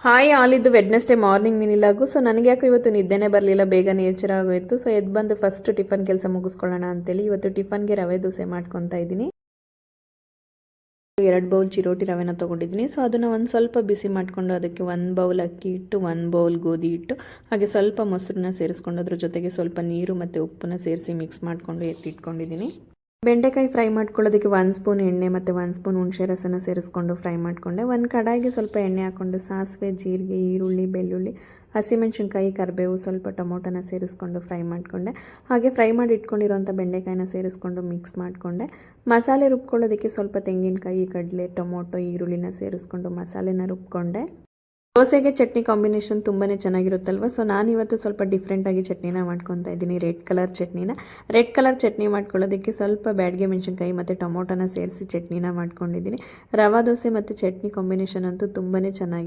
Hi all, ಇದು Wednesday morning ಮಿನಿಲಾಗು. So ನನಗೆ ಯಾಕೋ ಇವತ್ತು ನಿದ್ದೆನೇ ಬರಲಿಲ್ಲ, ಬೇಗನೆ ಎಚ್ಚರ ಆಗೋಯಿತು. ಸೊ ಎದ್ದು ಬಂದು ಫಸ್ಟ್ ಟಿಫನ್ ಕೆಲಸ ಮುಗಿಸ್ಕೊಳ್ಳೋಣ ಅಂತೇಳಿ ಇವತ್ತು ಟಿಫನ್ಗೆ ರವೆ ದೋಸೆ ಮಾಡ್ಕೊತಾ ಇದ್ದೀನಿ. 2 ಬೌಲ್ ಚಿರೋಟಿ ರವೆನ ತೊಗೊಂಡಿದ್ದೀನಿ. ಸೊ ಅದನ್ನು ಒಂದು ಸ್ವಲ್ಪ ಬಿಸಿ ಮಾಡಿಕೊಂಡು ಅದಕ್ಕೆ 1 ಬೌಲ್ ಅಕ್ಕಿ ಹಿಟ್ಟು, 1 ಬೌಲ್ ಗೋಧಿ ಹಿಟ್ಟು, ಹಾಗೆ ಸ್ವಲ್ಪ ಮೊಸರನ್ನ ಸೇರಿಸ್ಕೊಂಡು ಅದ್ರ ಜೊತೆಗೆ ಸ್ವಲ್ಪ ನೀರು ಮತ್ತು ಉಪ್ಪನ್ನ ಸೇರಿಸಿ ಮಿಕ್ಸ್ ಮಾಡಿಕೊಂಡು ಎತ್ತಿಟ್ಕೊಂಡಿದ್ದೀನಿ. ಬೆಂಡೆಕಾಯಿ ಫ್ರೈ ಮಾಡ್ಕೊಳ್ಳೋದಕ್ಕೆ 1 ಸ್ಪೂನ್ ಎಣ್ಣೆ ಮತ್ತು 1 ಸ್ಪೂನ್ ಹುಣಸೆ ರಸನ ಸೇರಿಸ್ಕೊಂಡು ಫ್ರೈ ಮಾಡಿಕೊಂಡೆ. ಒಂದು ಕಡಾಯಿಗೆ ಸ್ವಲ್ಪ ಎಣ್ಣೆ ಹಾಕ್ಕೊಂಡು ಸಾಸಿವೆ, ಜೀರಿಗೆ, ಈರುಳ್ಳಿ, ಬೆಳ್ಳುಳ್ಳಿ, ಹಸಿಮೆಣಸಿನ್ಕಾಯಿ, ಕರಿಬೇವು, ಸ್ವಲ್ಪ ಟೊಮೊಟೊನ ಸೇರಿಸ್ಕೊಂಡು ಫ್ರೈ ಮಾಡಿಕೊಂಡೆ. ಹಾಗೆ ಫ್ರೈ ಮಾಡಿ ಇಟ್ಕೊಂಡಿರೋಂಥ ಬೆಂಡೆಕಾಯಿನ ಸೇರಿಸ್ಕೊಂಡು ಮಿಕ್ಸ್ ಮಾಡಿಕೊಂಡೆ. ಮಸಾಲೆ ರುಬ್ಕೊಳ್ಳೋದಕ್ಕೆ ಸ್ವಲ್ಪ ತೆಂಗಿನಕಾಯಿ, ಕಡಲೆ, ಟೊಮೊಟೊ, ಈರುಳ್ಳಿನ ಸೇರಿಸ್ಕೊಂಡು ಮಸಾಲೆನ ರುಬ್ಕೊಂಡೆ. ದೋಸೆಗೆ ಚಟ್ನಿ ಕಾಂಬಿನೇಷನ್ ತುಂಬಾ ಚೆನ್ನಾಗಿರುತ್ತಲ್ವ. ಸೊ ನಾನಿವತ್ತು ಸ್ವಲ್ಪ ಡಿಫ್ರೆಂಟಾಗಿ ಚಟ್ನಿನ ಮಾಡ್ಕೊತಾ ಇದ್ದೀನಿ, ರೆಡ್ ಕಲರ್ ಚಟ್ನಿ ಮಾಡ್ಕೊಳ್ಳೋದಕ್ಕೆ ಸ್ವಲ್ಪ ಬ್ಯಾಡಗೆ ಮೆಣಸಿನ್ಕಾಯಿ ಮತ್ತು ಟೊಮೊಟೊನ ಸೇರಿಸಿ ಚಟ್ನಿನ ಮಾಡ್ಕೊಂಡಿದ್ದೀನಿ. ರವಾ ದೋಸೆ ಮತ್ತು ಚಟ್ನಿ ಕಾಂಬಿನೇಷನ್ ಅಂತೂ ತುಂಬಾ ಚೆನ್ನಾಗಿ